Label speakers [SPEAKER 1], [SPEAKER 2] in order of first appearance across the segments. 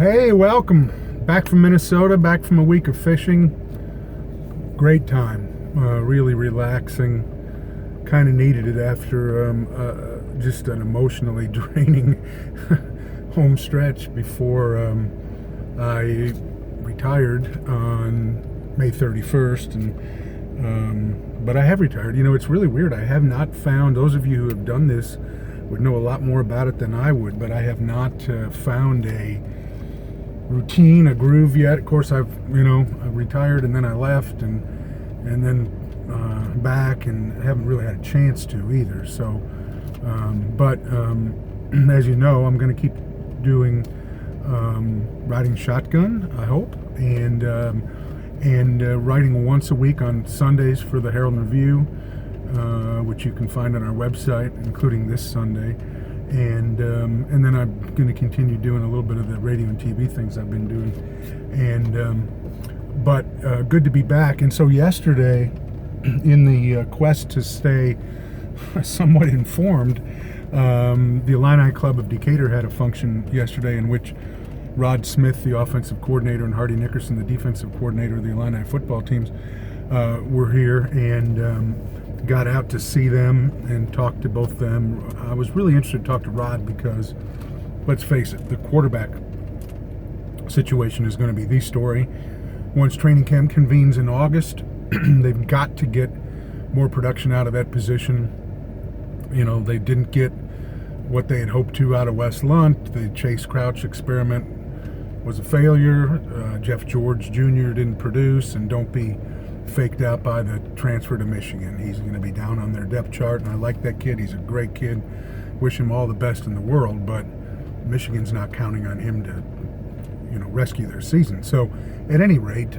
[SPEAKER 1] Hey, welcome. Back from Minnesota, back from a week of fishing. Great time. Really relaxing. Kind of needed it after just an emotionally draining home stretch before I retired on May 31st. But I have retired. You know, it's really weird. I have not found, those of you who have done this would know a lot more about it than I would, but I have not found a routine, a groove yet. Of course, I retired and then I left and then back, and haven't really had a chance to either. So, but as you know, I'm going to keep doing riding shotgun, I hope, and writing once a week on Sundays for the Herald and Review, which you can find on our website, including this Sunday. And then I'm going to continue doing a little bit of the radio and TV things I've been doing. But good to be back. And so yesterday, in the quest to stay somewhat informed, the Illini Club of Decatur had a function yesterday in which Rod Smith, the offensive coordinator, and Hardy Nickerson, the defensive coordinator of the Illini football teams, were here, and got out to see them and talk to both of them. I was really interested to talk to Rod because, let's face it, the quarterback situation is going to be the story. Once training camp convenes in August, they've got to get more production out of that position. You know, they didn't get what they had hoped to out of Wes Lunt. The Chase Crouch experiment was a failure. Jeff George Jr. didn't produce, and don't be faked out by the transfer to Michigan. He's going to be down on their depth chart, and I like that kid. He's a great kid. Wish him all the best in the world, but Michigan's not counting on him to, rescue their season. So, at any rate,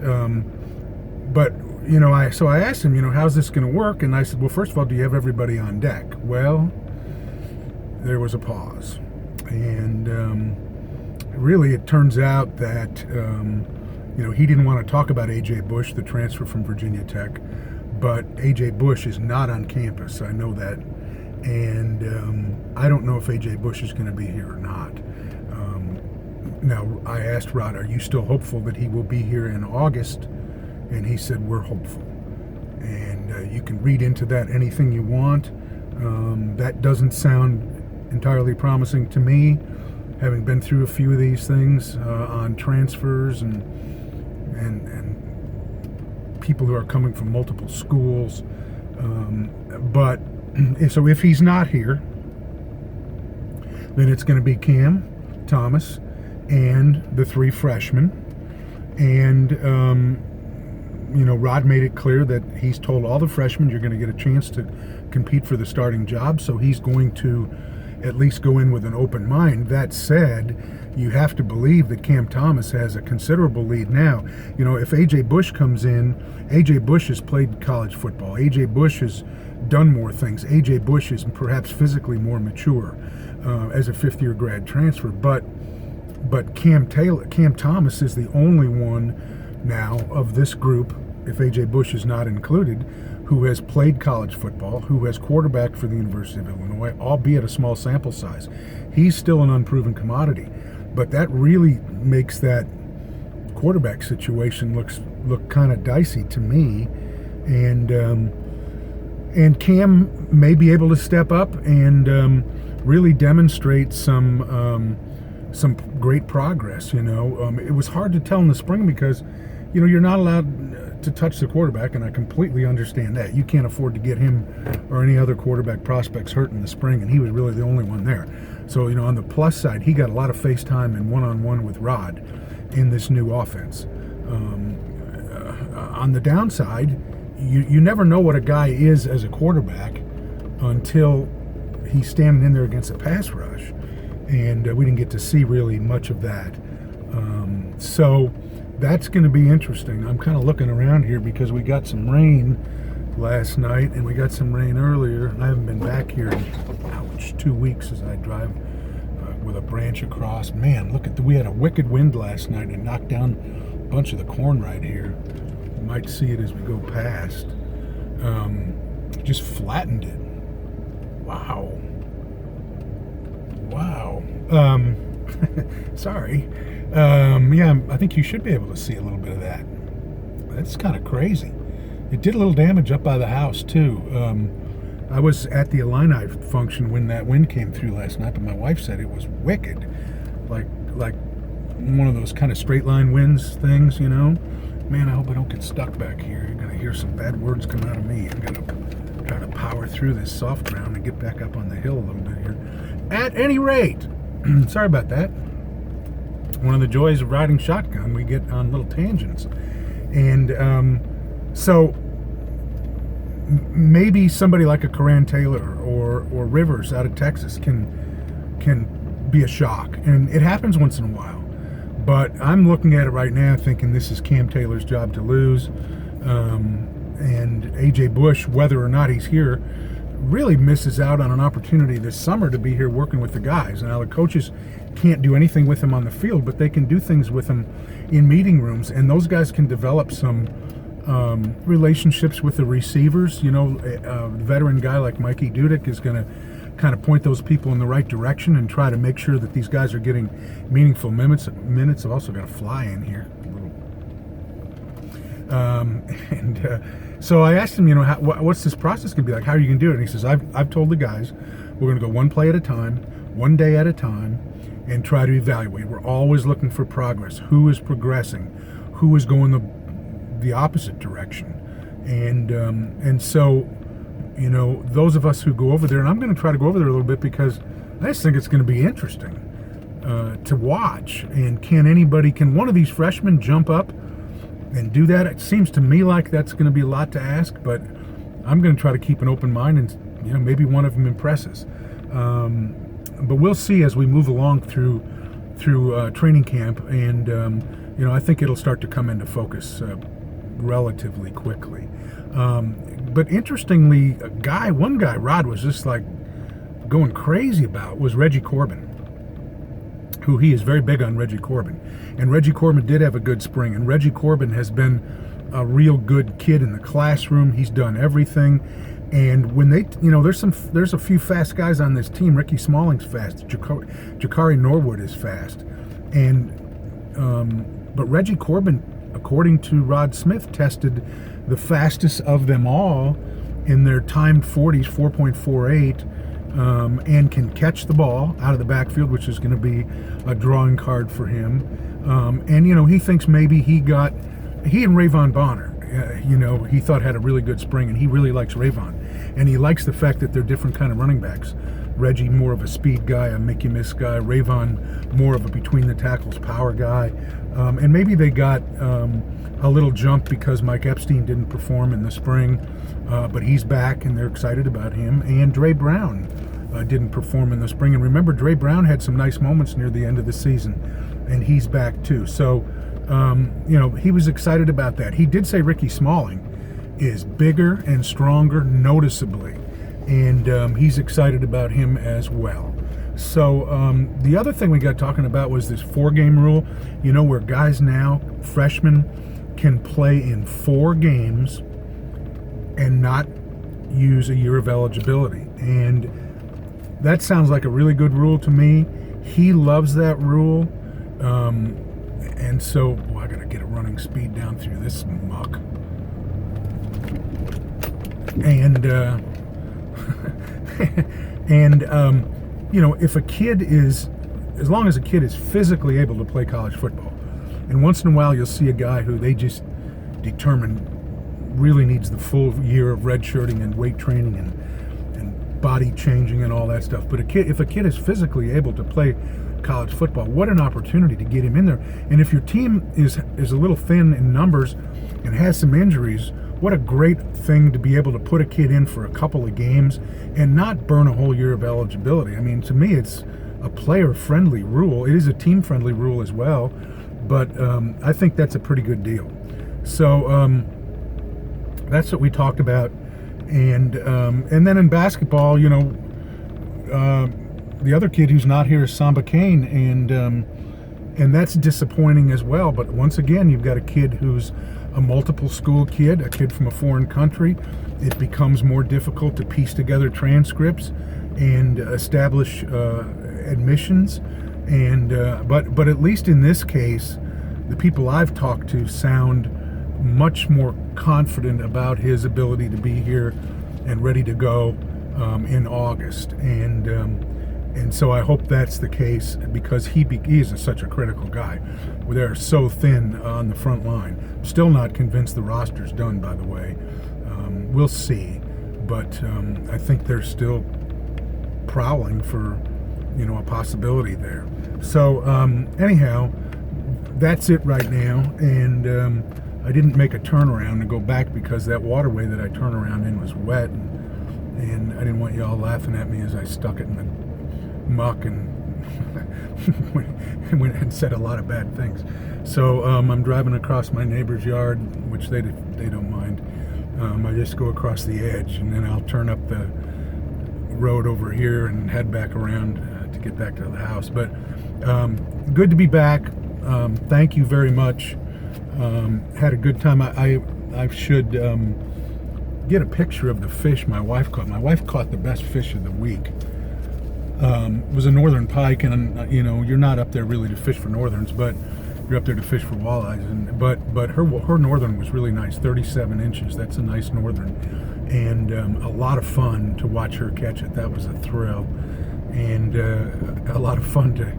[SPEAKER 1] but I asked him, how's this going to work? And I said, well, first of all, do you have everybody on deck? Well, there was a pause, and really, it turns out that he didn't want to talk about A.J. Bush, the transfer from Virginia Tech, but A.J. Bush is not on campus. I know that. And I don't know if A.J. Bush is going to be here or not. Now, I asked Rod, are you still hopeful that he will be here in August? And he said, we're hopeful. And you can read into that anything you want. That doesn't sound entirely promising to me, having been through a few of these things on transfers and people who are coming from multiple schools. But so if he's not here, then it's going to be Cam Thomas and the three freshmen. And, Rod made it clear that he's told all the freshmen you're going to get a chance to compete for the starting job. So he's going to at least go in with an open mind. That said, you have to believe that Cam Thomas has a considerable lead now. If A.J. Bush comes in, A.J. Bush has played college football. A.J. Bush has done more things. A.J. Bush is perhaps physically more mature as a fifth-year grad transfer. But Cam Thomas is the only one now of this group, if A.J. Bush is not included, who has played college football, who has quarterbacked for the University of Illinois, albeit a small sample size. He's still an unproven commodity, but that really makes that quarterback situation look kind of dicey to me. And Cam may be able to step up and really demonstrate some great progress. It was hard to tell in the spring because you're not allowed to touch the quarterback, and I completely understand that. You can't afford to get him or any other quarterback prospects hurt in the spring, and he was really the only one there. So, on the plus side, he got a lot of face time and one-on-one with Rod in this new offense. On the downside, you never know what a guy is as a quarterback until he's standing in there against a pass rush, and we didn't get to see really much of that. So that's going to be interesting. I'm kind of looking around here because we got some rain last night and we got some rain earlier. I haven't been back here in 2 weeks as I drive with a branch across. Man, we had a wicked wind last night and knocked down a bunch of the corn right here. You might see it as we go past. Just flattened it. Wow. Sorry. Yeah, I think you should be able to see a little bit of that. That's kind of crazy. It did a little damage up by the house, too. I was at the Illini function when that wind came through last night, but my wife said it was wicked. Like one of those kind of straight line winds things, you know? Man, I hope I don't get stuck back here. You're going to hear some bad words come out of me. I'm going to try to power through this soft ground and get back up on the hill a little bit here. At any rate, sorry about that. One of the joys of riding shotgun, we get on little tangents. And so maybe somebody like a Coran Taylor or Rivers out of Texas can be a shock. And it happens once in a while. But I'm looking at it right now thinking this is Cam Taylor's job to lose. And A.J. Bush, whether or not he's here, really misses out on an opportunity this summer to be here working with the guys. Now, the coaches can't do anything with him on the field, but they can do things with him in meeting rooms. And those guys can develop some relationships with the receivers. You know, a veteran guy like Mikey Dudek is going to kind of point those people in the right direction and try to make sure that these guys are getting meaningful minutes. I've also got a fly in here. So I asked him, you know, what's this process going to be like? How are you going to do it? And he says, I've told the guys we're going to go one play at a time, one day at a time, and try to evaluate. We're always looking for progress. Who is progressing? Who is going the opposite direction? And so, you know, those of us who go over there, and I'm going to try to go over there a little bit because I just think it's going to be interesting to watch. And can one of these freshmen jump up and do that? It seems to me like that's going to be a lot to ask, but I'm going to try to keep an open mind, and you know, maybe one of them impresses. But we'll see as we move along through training camp, and you know, I think it'll start to come into focus relatively quickly. But interestingly, one guy Rod was just like going crazy about was Reggie Corbin, who he is very big on Reggie Corbin. And Reggie Corbin did have a good spring, and Reggie Corbin has been a real good kid in the classroom. He's done everything. And when they, you know, there's a few fast guys on this team. Ricky Smalling's fast. Jakari Norwood is fast. And but Reggie Corbin, according to Rod Smith, tested the fastest of them all in their timed 40s, 4.48, and can catch the ball out of the backfield, which is going to be a drawing card for him. And, you know, he thinks maybe he and Rayvon Bonner, you know, he thought had a really good spring, and he really likes Rayvon. And he likes the fact that they're different kind of running backs. Reggie, more of a speed guy, a make-you-miss guy. Rayvon, more of a between-the-tackles power guy. And maybe they got a little jump because Mike Epstein didn't perform in the spring, but he's back, and they're excited about him. And Dre Brown didn't perform in the spring. And remember, Dre Brown had some nice moments near the end of the season, and he's back too. So, you know, he was excited about that. He did say Ricky Smalling is bigger and stronger noticeably, and he's excited about him as well. So the other thing we got talking about was this 4-game rule, you know, where guys now, freshmen, can play in 4 games and not use a year of eligibility. And that sounds like a really good rule to me. He loves that rule. And so, I got to get a running speed down through this muck. And, you know, if a kid is, as long as a kid is physically able to play college football, and once in a while you'll see a guy who they just determine really needs the full year of redshirting and weight training and body changing and all that stuff. But if a kid is physically able to play college football, what an opportunity to get him in there. And if your team is a little thin in numbers and has some injuries, what a great thing to be able to put a kid in for a couple of games and not burn a whole year of eligibility. I mean, to me, it's a player-friendly rule. It is a team-friendly rule as well, but I think that's a pretty good deal. So that's what we talked about. And then in basketball, you know, the other kid who's not here is Samba Kane, and that's disappointing as well. But once again, you've got a kid who's a multiple school kid, a kid from a foreign country. It becomes more difficult to piece together transcripts and establish admissions. And but at least in this case, the people I've talked to sound much more confident about his ability to be here and ready to go in August. And so I hope that's the case, because he is such a critical guy. They're so thin on the front line. Still not convinced the roster's done, by the way. We'll see, but I think they're still prowling for, a possibility there. So anyhow, that's it right now. And I didn't make a turnaround to go back because that waterway that I turn around in was wet, and I didn't want you all laughing at me as I stuck it in the muck and went and said a lot of bad things. So I'm driving across my neighbor's yard, which they don't mind. I just go across the edge, and then I'll turn up the road over here and head back around to get back to the house. But good to be back. Thank you very much. Had a good time. I should get a picture of the fish my wife caught. My wife caught the best fish of the week. It was a northern pike, and you're not up there really to fish for northerns, but you're up there to fish for walleyes. But her northern was really nice, 37 inches. That's a nice northern, and a lot of fun to watch her catch it. That was a thrill, and a lot of fun to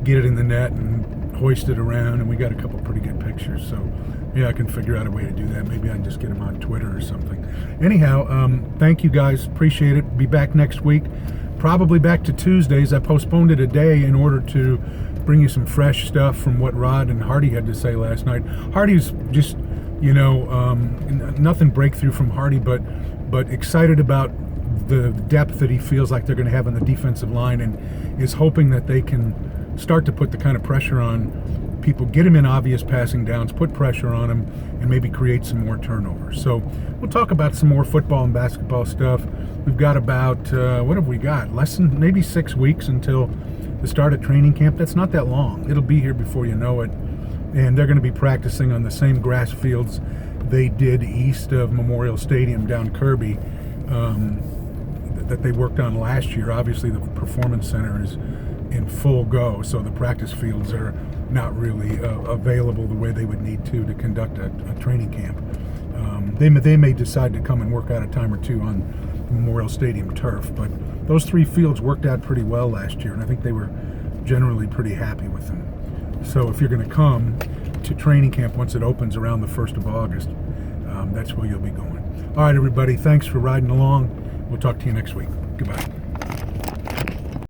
[SPEAKER 1] get it in the net and hoist it around. And we got a couple pretty good pictures. So yeah, I can figure out a way to do that. Maybe I can just get them on Twitter or something. Anyhow, thank you guys. Appreciate it. Be back next week. Probably back to Tuesdays. I postponed it a day in order to bring you some fresh stuff from what Rod and Hardy had to say last night. Hardy's just, nothing breakthrough from Hardy, but excited about the depth that he feels like they're going to have on the defensive line, and is hoping that they can start to put the kind of pressure on people, get him in obvious passing downs, put pressure on him, and maybe create some more turnovers. So we'll talk about some more football and basketball stuff. We've got about, what have we got? Less than maybe 6 weeks until the start of training camp. That's not that long. It'll be here before you know it. And they're going to be practicing on the same grass fields they did east of Memorial Stadium down Kirby, that they worked on last year. Obviously, the Performance Center is in full go, so the practice fields are not really available the way they would need to conduct a training camp. They may decide to come and work out a time or two on Memorial Stadium turf, but those 3 fields worked out pretty well last year, and I think they were generally pretty happy with them. So if you're going to come to training camp once it opens around the 1st of August, that's where you'll be going. All right, everybody, thanks for riding along. We'll talk to you next week. Goodbye.